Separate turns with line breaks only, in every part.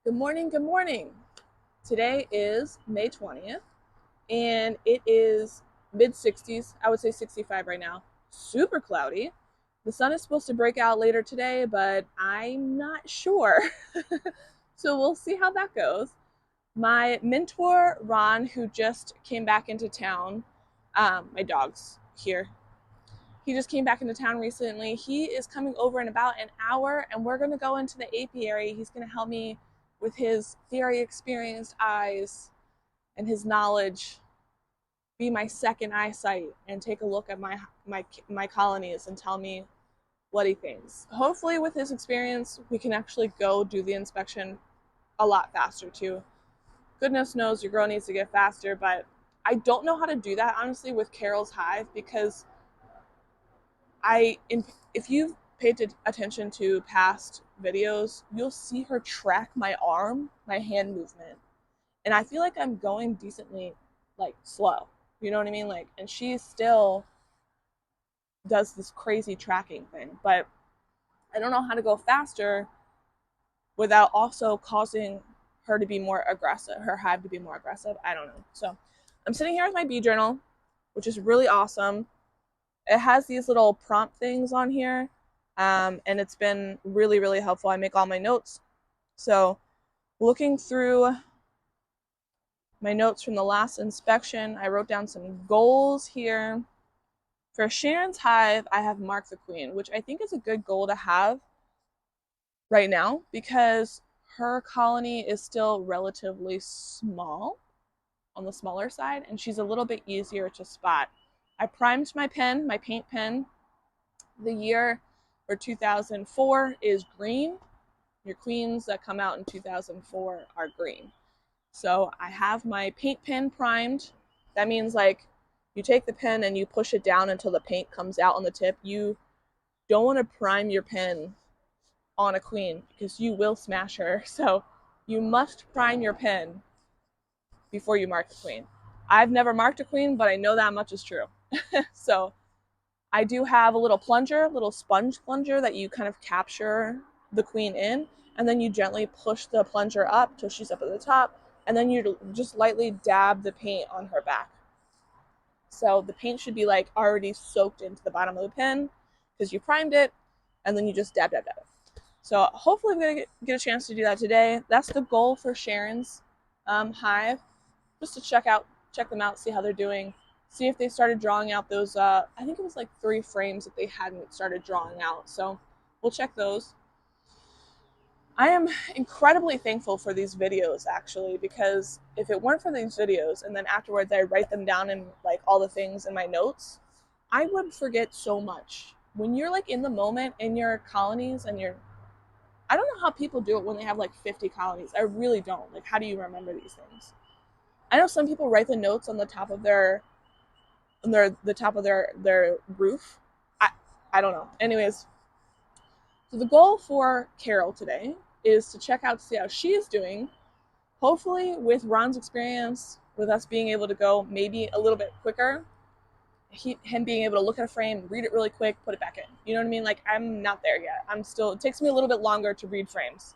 Good morning, good morning. Today is May 20th and it is mid 60s. I would say 65 right now. Super cloudy. The sun is supposed to break out later today, but I'm not sure. So we'll see how that goes. My mentor, Ron, who just came back into town, my dog's here. He just came back into town recently. He is coming over in about an hour, and we're going to go into the apiary. He's going to help me with his very experienced eyes and his knowledge, be my second eyesight, and take a look at my colonies and tell me what he thinks. Hopefully, with his experience, we can actually go do the inspection a lot faster too. Goodness knows your girl needs to get faster, but I don't know how to do that honestly with Carol's hive because if you've paid attention to past videos, you'll see her track my arm, my hand movement, and I feel like I'm going decently like slow. You know what I mean? Like, and she still does this crazy tracking thing, but I don't know how to go faster without also causing her to be more aggressive, her hive to be more aggressive. I don't know. So I'm sitting here with my bee journal, which is really awesome. It has these little prompt things on here, and it's been really, really helpful. I make all my notes. So looking through my notes from the last inspection, I wrote down some goals here. For Sharon's hive, I have Mark the Queen, which I think is a good goal to have right now because her colony is still relatively small, on the smaller side, and she's a little bit easier to spot. I primed my pen, my paint pen. The year for 2004 is green. Your queens that come out in 2004 are green. So I have my paint pen primed. That means like you take the pen and you push it down until the paint comes out on the tip. You don't want to prime your pen on a queen because you will smash her. So you must prime your pen before you mark the queen. I've never marked a queen, but I know that much is true. So I do have a little plunger, little sponge plunger that you kind of capture the queen in, and then you gently push the plunger up till she's up at the top, and then you just lightly dab the paint on her back. So the paint should be like already soaked into the bottom of the pen because you primed it, and then you just dab, dab, dab. So hopefully I'm gonna get a chance to do that today. That's the goal for Sharon's hive, just to check them out, see how they're doing, see if they started drawing out those. I think it was like 3 frames that they hadn't started drawing out. So we'll check those. I am incredibly thankful for these videos actually, because if it weren't for these videos and then afterwards I write them down in like all the things in my notes, I would forget so much. When you're like in the moment in your colonies and I don't know how people do it when they have like 50 colonies. I really don't. Like, how do you remember these things? I know some people write the notes on the top of the top of their roof. I I don't know. Anyways, so the goal for Carol today is to check out to see how she is doing. Hopefully, with Ron's experience, with us being able to go maybe a little bit quicker, him being able to look at a frame, read it really quick, put it back in. You know what I mean? Like I'm not there yet. I'm still. It takes me a little bit longer to read frames.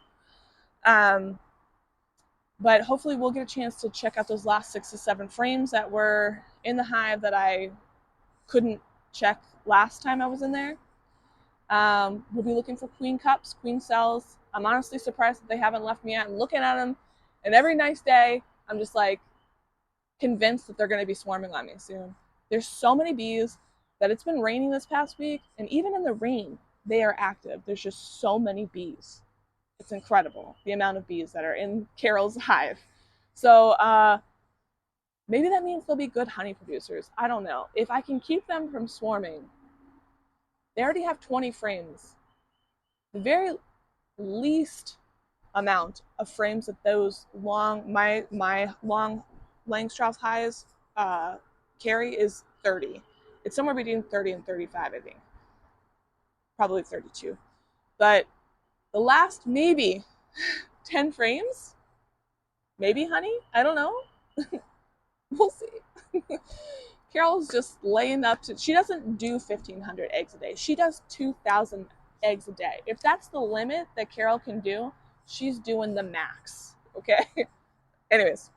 Um, but hopefully we'll get a chance to check out those last 6 to 7 frames that were in the hive that I couldn't check last time I was in there. We'll be looking for queen cups, queen cells. I'm honestly surprised that they haven't left me out. I'm looking at them, and every nice day, I'm just like convinced that they're going to be swarming on me soon. There's so many bees that it's been raining this past week, and even in the rain, they are active. There's just so many bees. It's incredible the amount of bees that are in Carol's hive. So maybe that means they'll be good honey producers. I don't know. If I can keep them from swarming, they already have 20 frames. The very least amount of frames that those my long Langstroth highs carry is 30. It's somewhere between 30 and 35, I think. Probably 32. But the last maybe 10 frames, maybe honey, I don't know. We'll see. Carol's just laying up to, she doesn't do 1,500 eggs a day. She does 2,000 eggs a day. If that's the limit that Carol can do, she's doing the max. Okay. Anyways,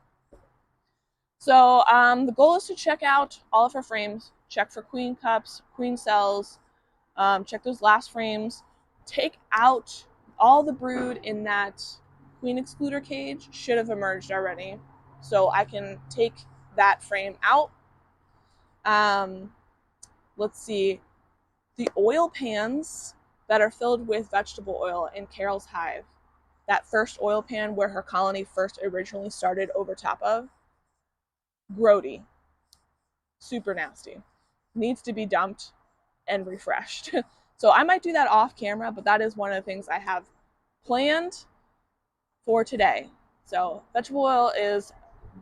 so the goal is to check out all of her frames, check for queen cups, queen cells, check those last frames, take out all the brood in that queen excluder cage should have emerged already. So I can take that frame out. Let's see, the oil pans that are filled with vegetable oil in Carol's hive, that first oil pan where her colony first originally started over top of, grody, super nasty, needs to be dumped and refreshed. So I might do that off camera, but that is one of the things I have planned for today. So vegetable oil is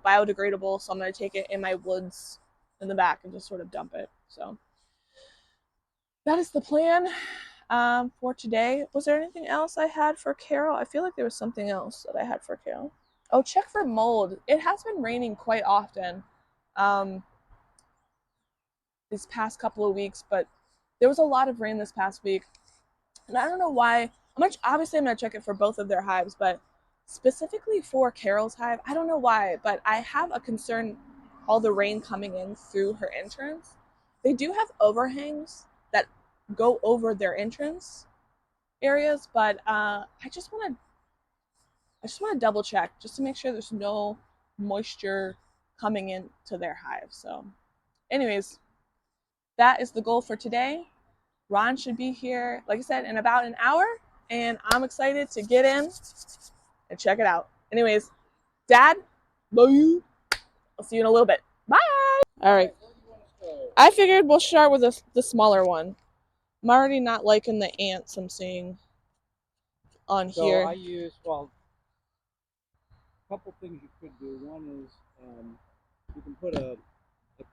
biodegradable, so I'm going to take it in my woods in the back and just sort of dump it. So that is the plan for today. Was there anything else I had for Carol? I feel like there was something else that I had for Carol. Oh, check for mold. It has been raining quite often these past couple of weeks, but there was a lot of rain this past week. And I don't know why. Obviously, I'm going to check it for both of their hives, but specifically for Carol's hive, I don't know why, but I have a concern all the rain coming in through her entrance. They do have overhangs that go over their entrance areas, but I just want to double check just to make sure there's no moisture coming into their hive. So anyways, that is the goal for today. Ron should be here, like I said, in about an hour, and I'm excited to get in and check it out. Anyways, Dad, love you. I'll see you in a little bit. Bye. All right. I figured we'll start with the smaller one. I'm already not liking the ants I'm seeing on here.
So I use, well, a couple things you could do. One is you can put a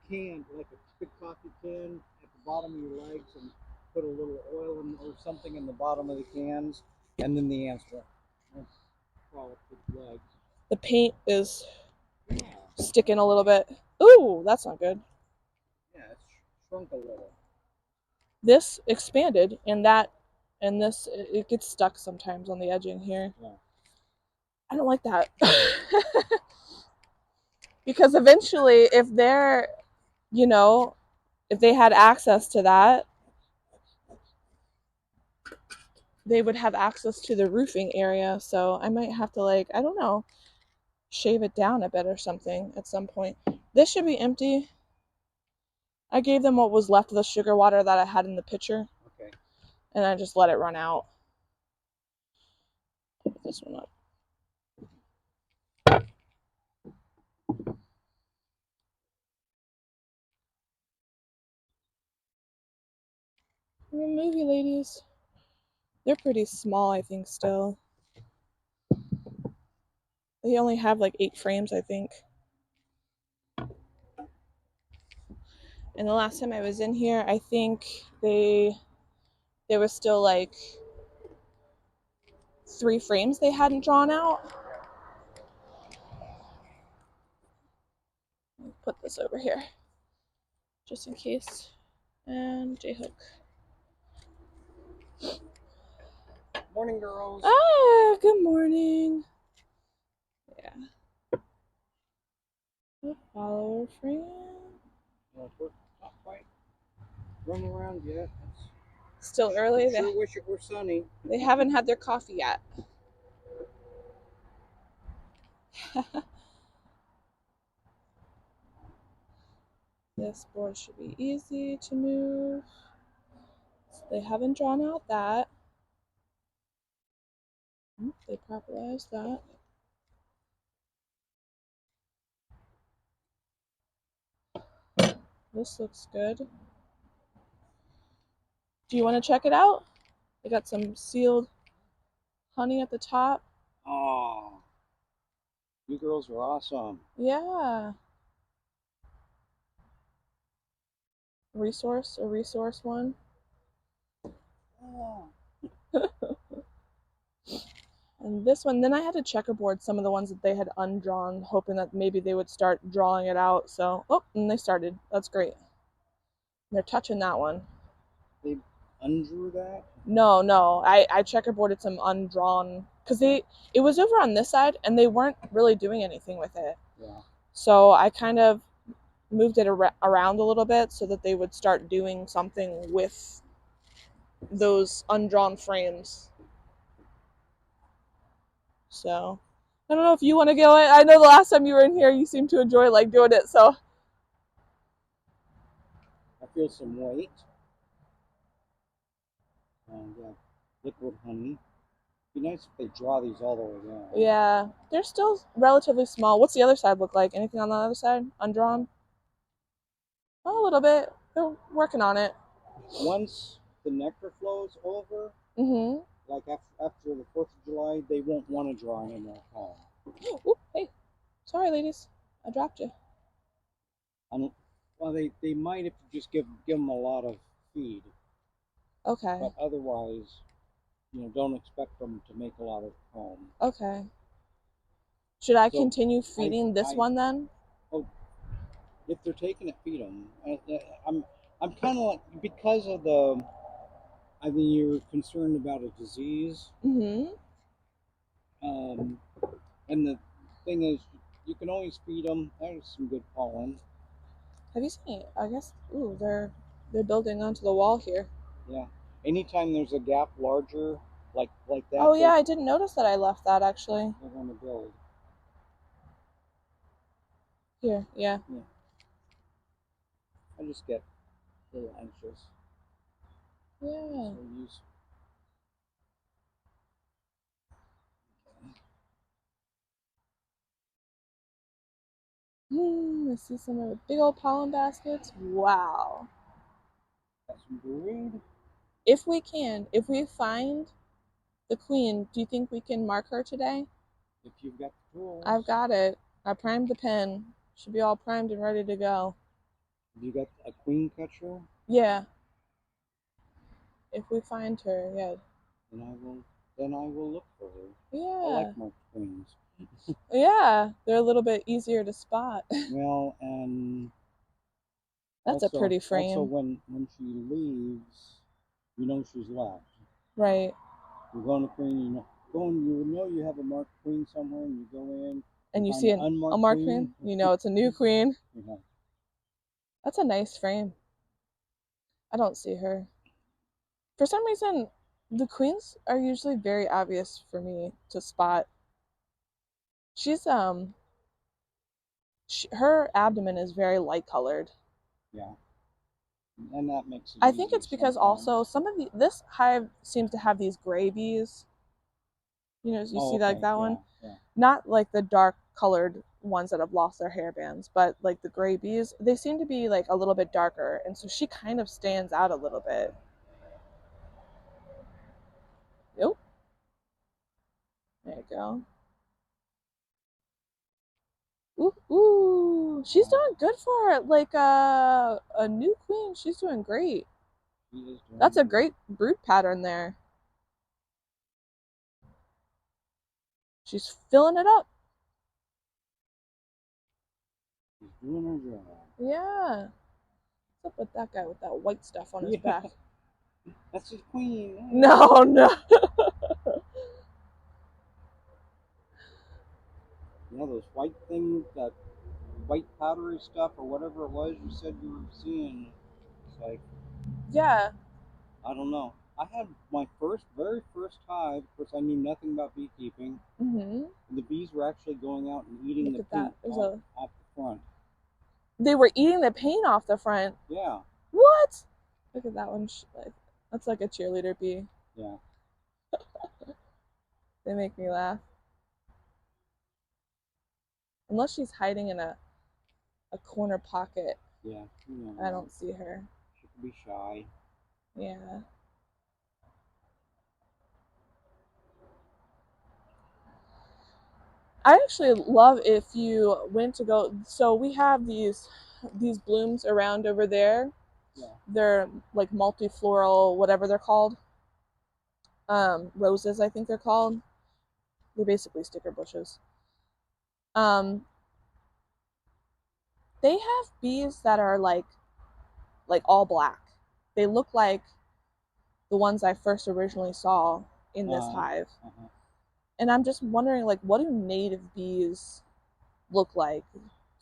can, like a big coffee can, at the bottom of your legs and put a little oil or something in the bottom of the cans, and then the ants will crawl up the legs.
The paint is sticking a little bit. Ooh, that's not good.
Yeah, it's shrunk a little.
This expanded, and this, it gets stuck sometimes on the edging here.
Yeah.
I don't like that. Because eventually, if they had access to that, they would have access to the roofing area. So I might have to, I don't know, shave it down a bit or something at some point. This should be empty. I gave them what was left of the sugar water that I had in the pitcher.
Okay.
And I just let it run out. Put this one up. Remove you, ladies. They're pretty small, I think, still. They only have 8 frames, I think. And the last time I was in here, I think there was still 3 frames they hadn't drawn out. Put this over here, just in case. And J-hook.
Morning, girls.
Ah, good morning. Yeah. Follower frame.
Well, we're not quite running around yet. It's
Still early.
Sure wish it were sunny.
They haven't had their coffee yet. This board should be easy to move. They haven't drawn out that. They properlyized that. This looks good. Do you want to check it out? They got some sealed honey at the top.
Oh, you girls are awesome.
Yeah. A resource one.
Oh.
And this one, then I had to checkerboard some of the ones that they had undrawn, hoping that maybe they would start drawing it out. So, and they started. That's great. They're touching that one.
They undrew that?
No. I checkerboarded some undrawn because it was over on this side and they weren't really doing anything with it.
Yeah.
So I kind of moved it around a little bit so that they would start doing something with those undrawn frames. So I don't know if you want to go. I know the last time you were in here, you seemed to enjoy like doing it. So
I feel some weight. And liquid honey. It'd be nice if they draw these all the way down.
yeah, they're still relatively small. What's the other side look like? Anything on the other side? Undrawn? Oh, a little bit. They're working on it.
Once the nectar flows over,
Mm-hmm.
like after the 4th of July, they won't want to draw any more pollen.
Ooh, hey, sorry, ladies, I dropped you.
Well, they might if you just give them a lot of feed.
Okay.
But otherwise, don't expect them to make a lot of comb.
Okay. Should I
So
continue
I,
feeding this
I,
one then?
oh, if they're taking it, feed them. I'm kind of like, because of the, I mean, you're concerned about a disease.
Mm-hmm.
Um, and the thing is, you can always feed them. There's some good pollen.
Have you seen it? I guess. Ooh, they're building onto the wall here.
Yeah. Anytime there's a gap larger, like that,
Oh yeah, I didn't notice that I left that actually.
they're going to build.
Here, yeah.
Yeah. I just get a little anxious.
Yeah.
So use.
I see some of the big old pollen baskets. Wow.
Got some brood.
If we find the queen, do you think we can mark her today?
If you've got the tools.
I've got it. I primed the pen. Should be all primed and ready to go.
Have you got a queen catcher?
Yeah. If we find her, yeah.
Then I will look for her. I
Yeah.
like marked queens.
Yeah. They're a little bit easier to spot.
Well, and
That's a pretty
also
frame.
when she leaves, she's left.
Right.
You're going to queen, you have a marked queen somewhere, and you go in
And
and
you
find
see
an
an
unmarked
unmarked
queen.
queen, you know it's a new queen.
Yeah.
That's a nice frame. I don't see her. For some reason, the queens are usually very obvious for me to spot. She's her abdomen is very light colored.
Yeah. And that makes it
I think
easier
it's because
sometimes.
also this hive seems to have these gray bees. You
Oh,
see like
okay.
that
Yeah,
one?
yeah.
Not like the dark colored ones that have lost their hair bands, but like the gray bees, they seem to be like a little bit darker, and so she kind of stands out a little bit. Nope. There you go. Ooh, ooh, she's doing good for it. Like a new queen, she's doing great.
She is doing
That's a
good.
great brood pattern there. She's filling it up.
She's doing her job.
Yeah. What's up with that guy with that white stuff on his
Yeah.
back?
That's his queen.
No, no.
Those white things, that white powdery stuff or whatever it was you said you were seeing. It's like,
Yeah.
I don't know. I had my very first hive. Of course, I knew nothing about beekeeping.
Mhm.
And the bees were actually going out and eating
Look
the
at that.
paint off the front.
They were eating the paint off the front.
Yeah.
What? Look at that one. That's like a cheerleader bee.
Yeah.
They make me laugh. Unless she's hiding in a corner pocket.
Yeah.
I don't see her.
She could be shy.
Yeah. I actually love if you went to go. So we have these blooms around over there.
Yeah.
They're like multifloral, whatever they're called. Roses, I think they're called. They're basically sticker bushes. Um, they have bees that are like all black. They look like the ones I first originally saw in this
Uh-huh.
hive.
Uh-huh.
And I'm just wondering, like, what do native bees look like?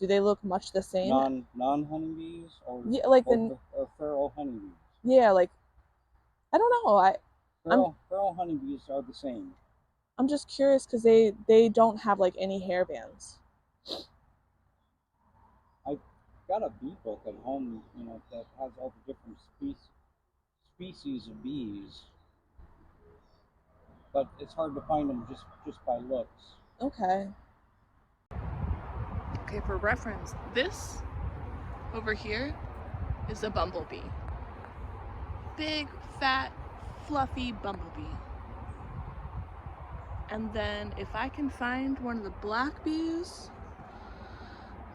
Do they look much the same?
Non-honeybees
Yeah, like
or feral honeybees?
yeah, like I don't know. I'm
Feral honeybees are the same.
I'm just curious because they don't have like any hair bands.
I got a bee book at home, that has all the different species of bees, but it's hard to find them just by looks.
Okay. Okay, for reference, this over here is a bumblebee. Big, fat, fluffy bumblebee. And then if I can find one of the black bees,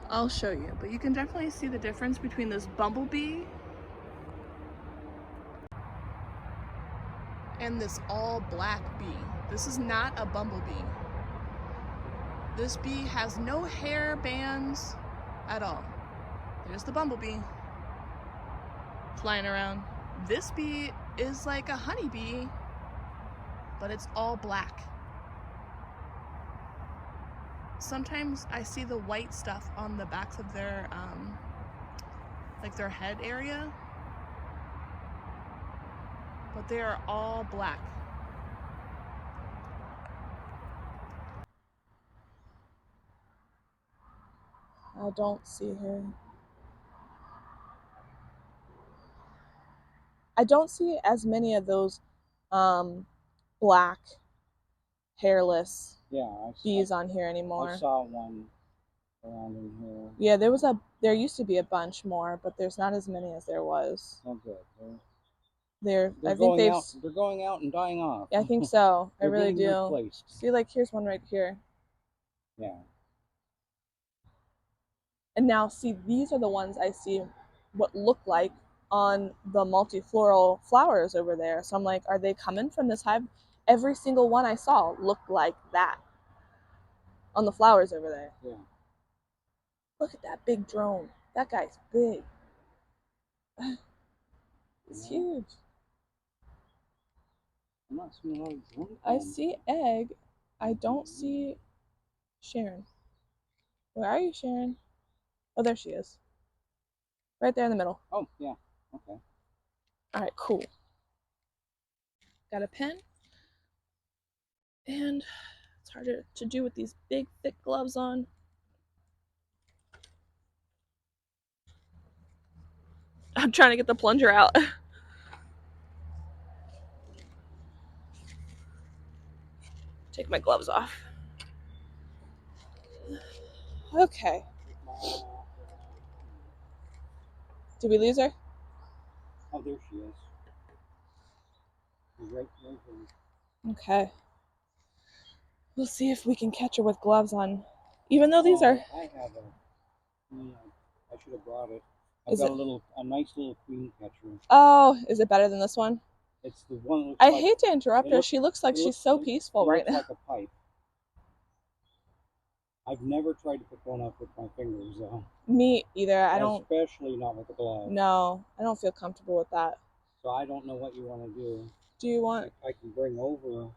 I'll show you. But you can definitely see the difference between this bumblebee and this all black bee. This is not a bumblebee. This bee has no hair bands at all. There's the bumblebee flying around. This bee is like a honeybee, but it's all black. Sometimes I see the white stuff on the backs of their, like their head area, but they are all black. I don't see her. I don't see as many of those black, hairless bees on here anymore.
I saw one around in here.
Yeah, there used to be a bunch more, but there's not as many as there was.
Oh, good.
They're
going out and dying off.
I think so. I really do.
Replaced.
See, like here's one right here.
Yeah.
And now see, these are the ones I see what look like on the multifloral flowers over there. So I'm like, are they coming from this hive? Every single one I saw looked like that on the flowers over there.
Yeah.
Look at that big drone. That guy's big. It's huge.
I'm not seeing a lot of drones.
I see Egg. I don't see Sharon. Where are you, Sharon? Oh, there she is. Right there in the middle.
Oh, yeah. Okay.
All right, cool. Got a pen. And it's harder to do with these big, thick gloves on. I'm trying to get the plunger out. Take my gloves off. Okay. Did we lose her?
Oh, there she is. She's right there.
Okay. We'll see if we can catch her with gloves on. Even though these are...
I have I should have brought it. I've got a nice little queen catcher.
Oh, is it better than this one?
It's the one.
I hate to interrupt her. She looks like she's so peaceful right now.
Like a pipe. I've never tried to pick one up with my fingers, though.
Me either. I don't.
Especially not with a glove.
No, I don't feel comfortable with that.
So I don't know what you want to do.
Do you want?
I can bring over.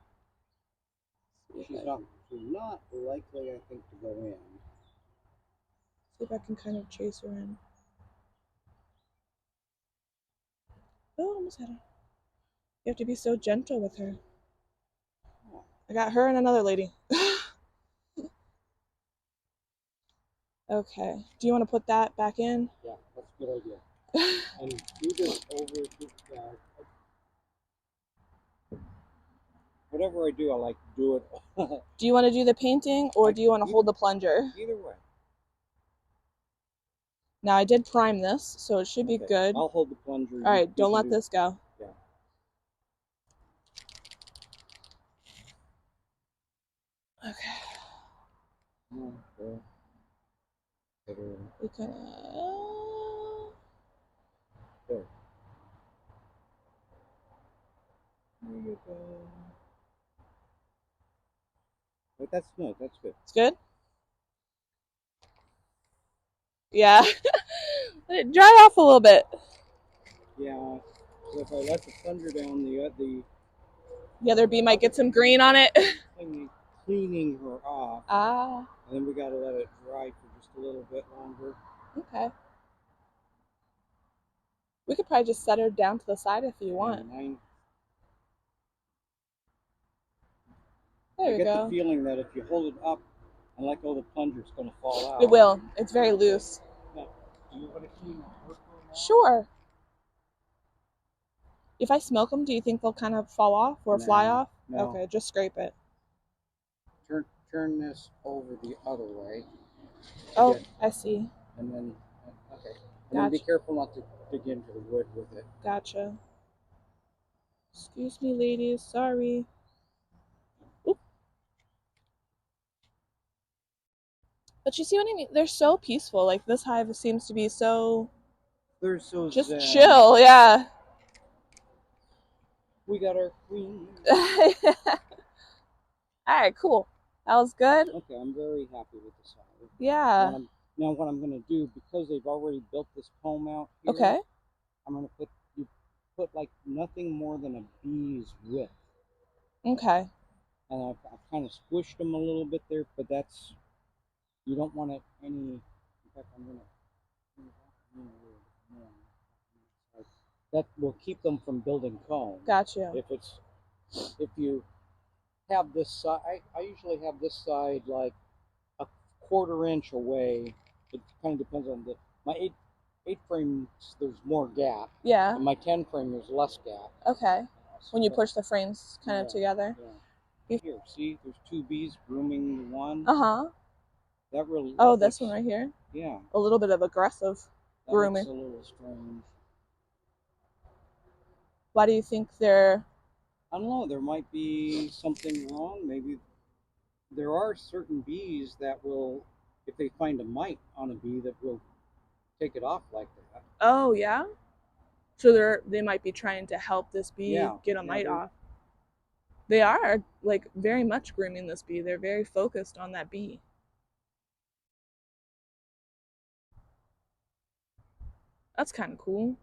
She's not likely, I think, to go in.
See if I can kind of chase her in. Oh, almost had her. You have to be so gentle with her. I got her and another lady. Okay. Do you want to put that back in?
Yeah, that's a good idea. And do this over. Whatever I do, I like to do it.
Do you want to do the painting or do you want to hold the plunger?
Either way.
Now I did prime this, so it should be good.
I'll hold the plunger.
All right, don't let this go.
Yeah.
Okay.
Okay.
We kind of.
There.
There you go.
But that's good. That's good.
It's good? Yeah. Let it dry off a little bit.
Yeah. So if I let the plunger down, the
other bee might get some green on it.
Thing cleaning her off.
Ah.
And then we got to let it dry for just a little bit longer.
Okay. We could probably just set her down to the side if you want.
Mine,
There
I
we
get the
go.
feeling that if you hold it up and let go of the plunger, it's going to fall out.
It will. It's very loose.
Now, do you want to clean the work now?
Sure. If I smoke them, do you think they'll kind of fall off or fly off?
No.
Okay, just scrape it.
Turn this over the other way.
Oh, I see.
And then, okay. And then be careful not to dig into the wood with it.
Gotcha. Excuse me, ladies. Sorry. Oop. But you see what I mean? They're so peaceful. Like, this hive seems to be so...
They're so
just
zen.
Chill, yeah.
We got our queen.
Alright, cool. That was good.
Okay, I'm very happy with this hive.
Yeah.
Now what I'm going to do, because they've already built this comb out here,
okay.
I'm going to put like nothing more than a bee's width.
Okay.
And I've kind of squished them a little bit there, but that's, you don't want it any, in fact, I'm going to, that will keep them from building comb.
Gotcha.
If you have this side, I usually have this side like a 1/4 inch away. It kind of depends on my 8 frames, there's more gap.
Yeah.
And my 10 frame, there's less gap.
Okay. When you push the frames kind of together.
Yeah. Here, see, there's 2 bees grooming the one.
Uh-huh.
That really.
Oh, this one right here?
Yeah.
A little bit of aggressive grooming.
That's a little strange.
Why do you think they're...
I don't know, there might be something wrong. Maybe there are certain bees that will, if they find a mite on a bee, that will take it off like that.
Oh, yeah? So they might be trying to help this bee get a mite off. They are, like, very much grooming this bee. They're very focused on that bee. That's kind of cool.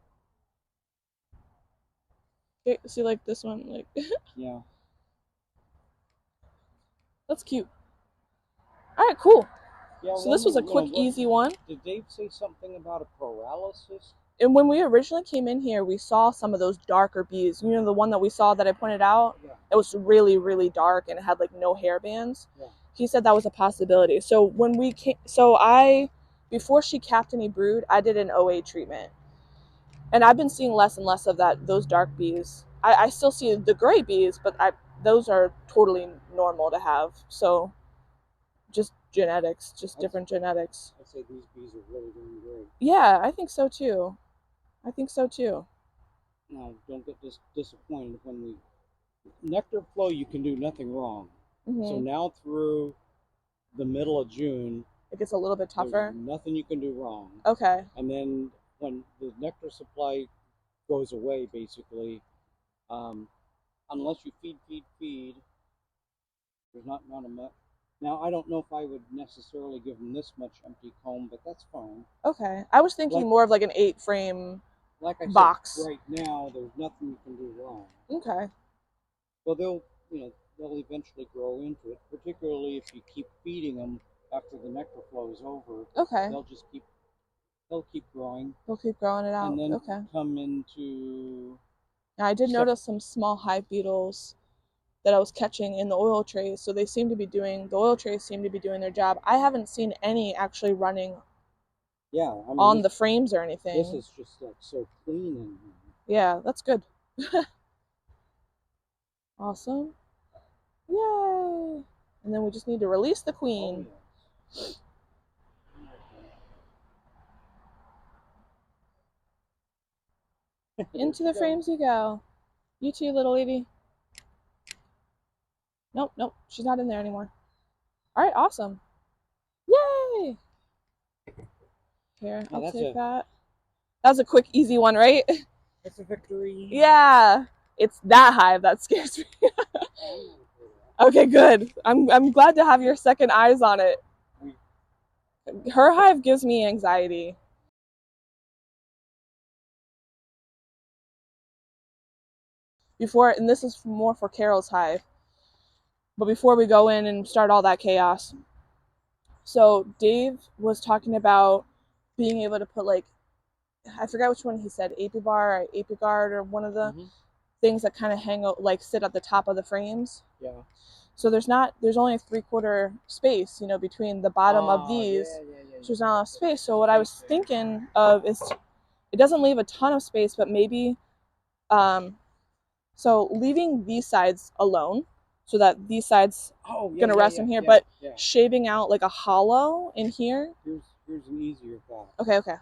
See, like, this one, like...
yeah.
That's cute. All right, cool.
Yeah,
so this was a quick, easy one.
Did Dave say something about a paralysis?
And when we originally came in here, we saw some of those darker bees. You know, the one that we saw that I pointed out?
Yeah.
It was really, really dark and it had, like, no hair bands.
Yeah.
He said that was a possibility. So when we came... before she capped any brood, I did an OA treatment. And I've been seeing less and less of those dark bees. I still see the gray bees, but those are totally normal to have. So just genetics, different genetics.
I'd say these bees are really doing great.
Yeah, I think so too.
Now, don't get disappointed when we... Nectar flow, you can do nothing wrong. Mm-hmm. So now through the middle of June,
it gets a little bit tougher.
There's nothing you can do wrong.
Okay.
And then when the nectar supply goes away, basically, unless you feed, there's not enough. Now, I don't know if I would necessarily give them this much empty comb, but that's fine.
Okay. I was thinking more of like an 8 frame box.
Said, right now, there's nothing you can do wrong.
Okay.
Well, they'll eventually grow into it, particularly if you keep feeding them after the nectar flow is over.
Okay.
They'll keep growing.
They'll keep growing it out.
And then come into...
Now, I did notice some small hive beetles that I was catching in the oil trays. So the oil trays seem to be doing their job. I haven't seen any actually running on the frames or anything.
This is just like so clean in here.
Yeah, that's good. Awesome. Yay! And then we just need to release the queen. Oh, yes. Into the frames you go. You too, little lady. Nope, she's not in there anymore. All right, awesome. Yay! Here, I'll take that. That was a quick, easy one, right?
It's a victory.
Yeah, it's that hive that scares me. Okay, good. I'm glad to have your second eyes on it. Her hive gives me anxiety. And this is more for Carol's hive. But before we go in and start all that chaos, so Dave was talking about being able to put like, I forgot which one he said, apibar or apigard or one of the things that kind of hang out, like sit at the top of the frames.
Yeah.
So there's only a 3/4 space, between the bottom of these. So there's not enough space. So what I was thinking of is, it doesn't leave a ton of space, but maybe, so leaving these sides alone, so that these sides gonna rest in here, but shaving out like a hollow in here.
Here's an easier thought.
Okay.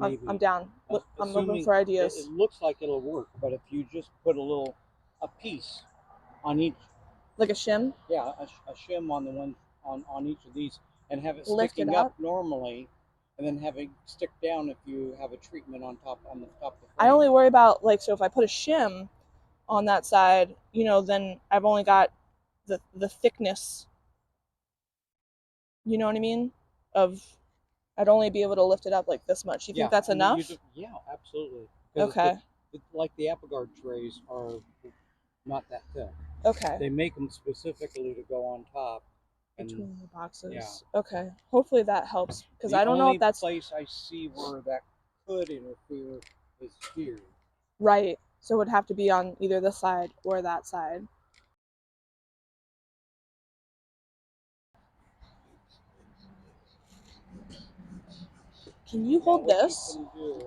I'm down. I'm looking for ideas.
It looks like it'll work, but if you just put a piece on each,
like a shim.
Yeah, a shim on the one on each of these, and have it sticking up normally, and then have it stick down if you have a treatment on the top of the frame.
I only worry about, so if I put a shim on that side, then I've only got the thickness. You know what I mean? I'd only be able to lift it up like this much. You think that's enough?
Yeah, absolutely.
Okay.
Like the Apogard trays are not that thick.
Okay.
They make them specifically to go on top.
Between the boxes. Yeah. Okay. Hopefully that helps, because I don't know if that's...
The only place I see where that could interfere is here.
Right. So it would have to be on either this side or that side. Can you hold this?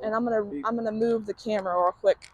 And I'm gonna move the camera real quick.